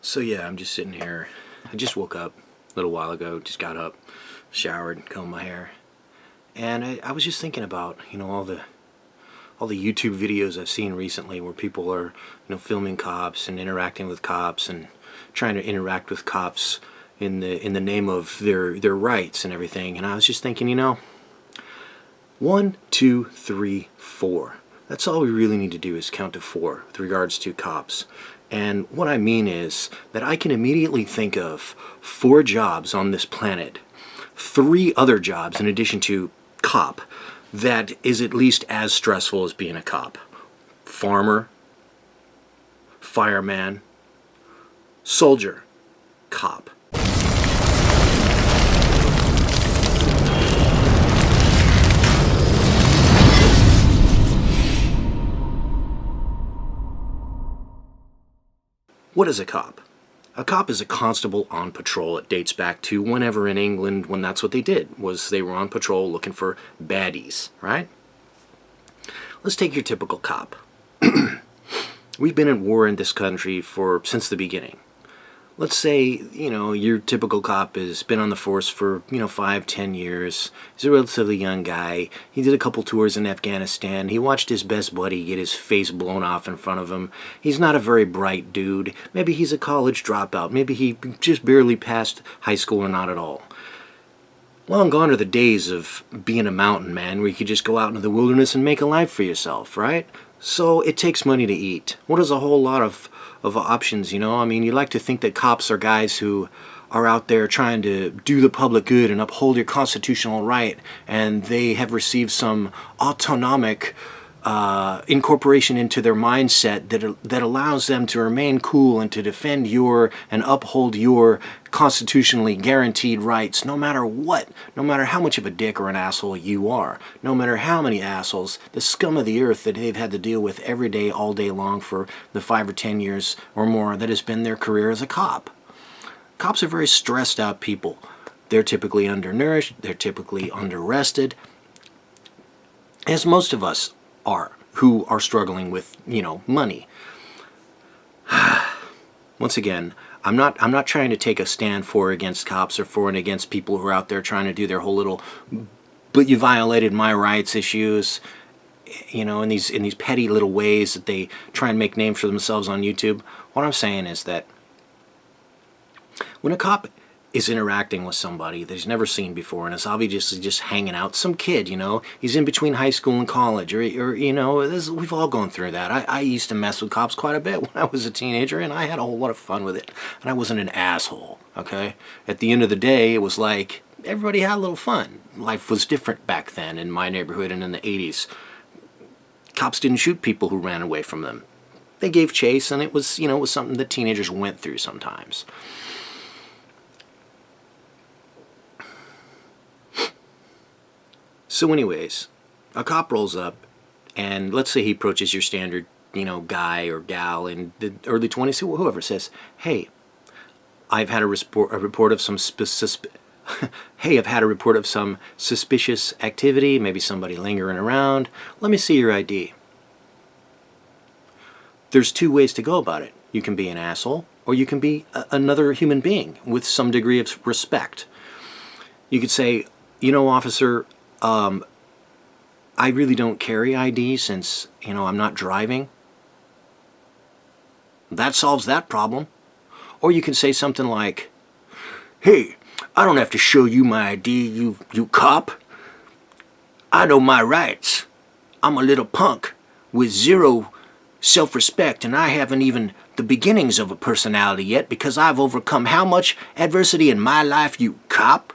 So yeah, I'm just sitting here. I just woke up a little while ago, just got up, showered, combed my hair. And I was just thinking about, all the YouTube videos I've seen recently where people are, filming cops and interacting with cops and trying to interact with cops in the name of their rights and everything. And I was just thinking, 1, 2, 3, 4. That's all we really need to do is count to 4 with regards to cops. And what I mean is that I can immediately think of 4 jobs on this planet, 3 other jobs in addition to cop, that is at least as stressful as being a cop. Farmer, fireman, soldier, cop. What is a cop? A cop is a constable on patrol. It dates back to whenever in England, when that's what they did, was they were on patrol looking for baddies, right? Let's take your typical cop. We've been at war in this country since the beginning. Let's say, your typical cop has been on the force for, 5, 10 years. He's a relatively young guy. He did a couple tours in Afghanistan. He watched his best buddy get his face blown off in front of him. He's not a very bright dude. Maybe he's a college dropout. Maybe he just barely passed high school or not at all. Long gone are the days of being a mountain man where you could just go out into the wilderness and make a life for yourself, right? So it takes money to eat. What is a whole lot of options, you like to think that cops are guys who are out there trying to do the public good and uphold your constitutional right, and they have received some autonomic incorporation into their mindset that allows them to remain cool and to defend and uphold your constitutionally guaranteed rights no matter what, no matter how much of a dick or an asshole you are, no matter how many assholes, the scum of the earth that they've had to deal with every day, all day long for the 5 or 10 years or more that has been their career as a cop. Cops are very stressed out people. They're typically undernourished, they're typically under-rested, as most of us are, who are struggling with, money. Once again, I'm not trying to take a stand for or against cops or for and against people who are out there trying to do their whole little "but you violated my rights" issues, in these petty little ways that they try and make names for themselves on YouTube. What I'm saying is that when a cop is interacting with somebody that he's never seen before and is obviously just hanging out, some kid, he's in between high school and college, or we've all gone through that. I used to mess with cops quite a bit when I was a teenager, and I had a whole lot of fun with it, and I wasn't an asshole, okay? At the end of the day, it was like everybody had a little fun. Life was different back then in my neighborhood and in the 80s. Cops didn't shoot people who ran away from them. They gave chase, and it was something that teenagers went through sometimes. So anyways, a cop rolls up, and let's say he approaches your standard, guy or gal in the early 20s, whoever says, "Hey, I've had a report of some I've had a report of some suspicious activity, maybe somebody lingering around. Let me see your ID." There's 2 ways to go about it. You can be an asshole, or you can be another human being with some degree of respect. You could say, "Officer, I really don't carry ID since, I'm not driving." That solves that problem. Or you can say something like, "Hey, I don't have to show you my ID, you cop. I know my rights. I'm a little punk with 0 self-respect, and I haven't even the beginnings of a personality yet because I've overcome how much adversity in my life, you cop?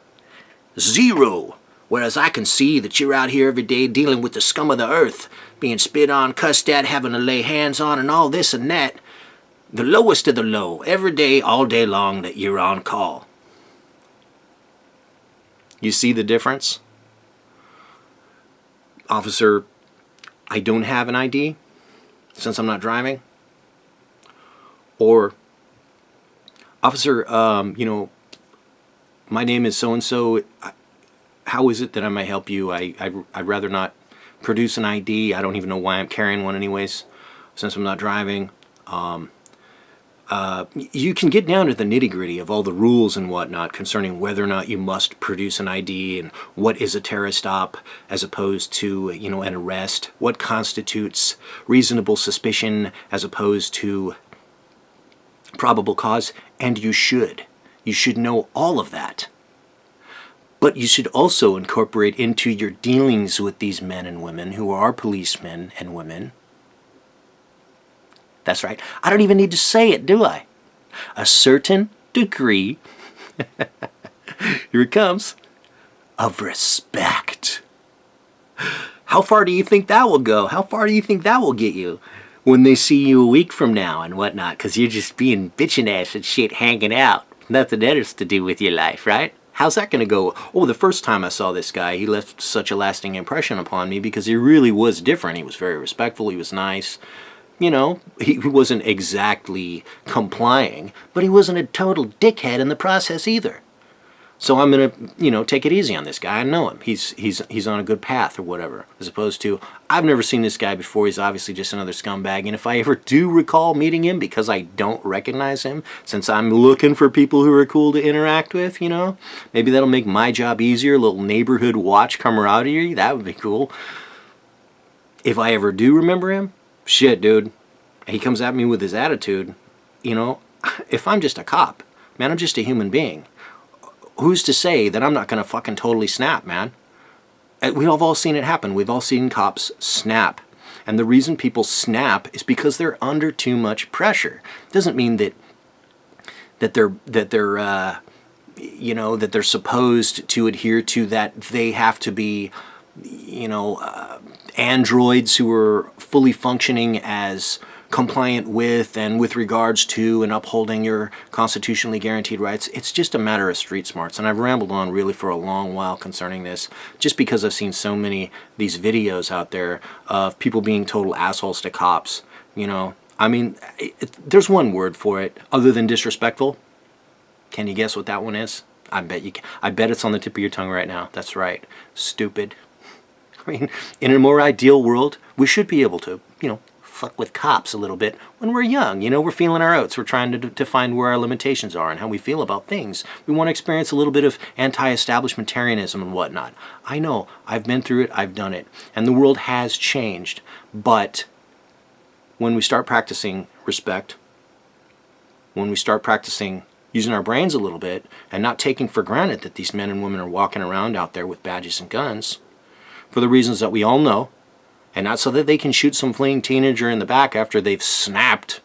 0. Whereas I can see that you're out here every day dealing with the scum of the earth, being spit on, cussed at, having to lay hands on, and all this and that. The lowest of the low, every day, all day long that you're on call." You see the difference? "Officer, I don't have an ID since I'm not driving." Or, "Officer, my name is so-and-so. How is it that I might help you? I'd rather not produce an ID. I don't even know why I'm carrying one anyways, since I'm not driving. You can get down to the nitty-gritty of all the rules and whatnot concerning whether or not you must produce an ID and what is a terrorist stop as opposed to, you know, an arrest, what constitutes reasonable suspicion as opposed to probable cause, and you should. You should know all of that. But you should also incorporate into your dealings with these men and women who are policemen and women. That's right. I don't even need to say it, do I? A certain degree, here it comes, of respect. How far do you think that will go? How far do you think that will get you when they see you a week from now and whatnot? Because you're just being bitchin' ass and shit hanging out. Nothing else to do with your life, right? How's that going to go? Oh, the first time I saw this guy, he left such a lasting impression upon me because he really was different. He was very respectful. He was nice. You know, he wasn't exactly complying, but he wasn't a total dickhead in the process either. So I'm going to, you know, take it easy on this guy. I know him. He's on a good path or whatever. As opposed to, I've never seen this guy before. He's obviously just another scumbag. And if I ever do recall meeting him because I don't recognize him, since I'm looking for people who are cool to interact with, you know, maybe that'll make my job easier. A little neighborhood watch camaraderie. That would be cool. If I ever do remember him, shit, dude, he comes at me with his attitude, you know, if I'm just a cop, man, I'm just a human being. Who's to say that I'm not going to fucking totally snap, man? We've all seen it happen. We've all seen cops snap. And the reason people snap is because they're under too much pressure. It doesn't mean that they're you know, that they're supposed to adhere to that. They have to be, you know, androids who are fully functioning as compliant with and with regards to and upholding your constitutionally guaranteed rights. It's just a matter of street smarts. And I've rambled on really for a long while concerning this, just because I've seen so many these videos out there of people being total assholes to cops. You know, I mean, there's one word for it other than disrespectful. Can you guess what that one is? I bet you can. I bet it's on the tip of your tongue right now. That's right. Stupid. I mean, in a more ideal world, we should be able to, you know, fuck with cops a little bit when we're young. You know, we're feeling our oats. We're trying to find where our limitations are and how we feel about things. We want to experience a little bit of anti-establishmentarianism and whatnot. I know. I've been through it. I've done it. And the world has changed. But when we start practicing respect, when we start practicing using our brains a little bit and not taking for granted that these men and women are walking around out there with badges and guns for the reasons that we all know, and not so that they can shoot some fleeing teenager in the back after they've snapped.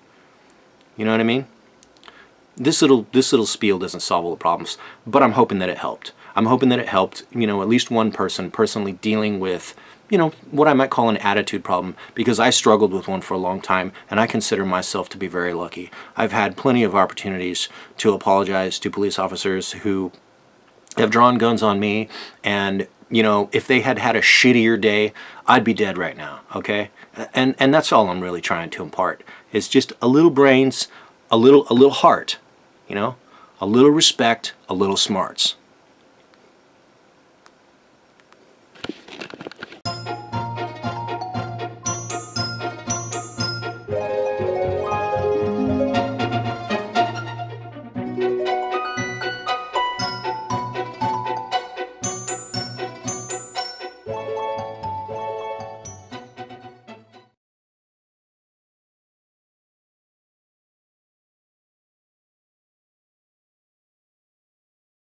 You know what I mean? This little spiel doesn't solve all the problems, but I'm hoping that it helped. I'm hoping that it helped, you know, at least one person personally dealing with, you know, what I might call an attitude problem, because I struggled with one for a long time, and I consider myself to be very lucky. I've had plenty of opportunities to apologize to police officers who have drawn guns on me, and you know, if they had had a shittier day, I'd be dead right now, okay? And that's all I'm really trying to impart. It's just a little brains, a little heart, you know? A little respect, a little smarts.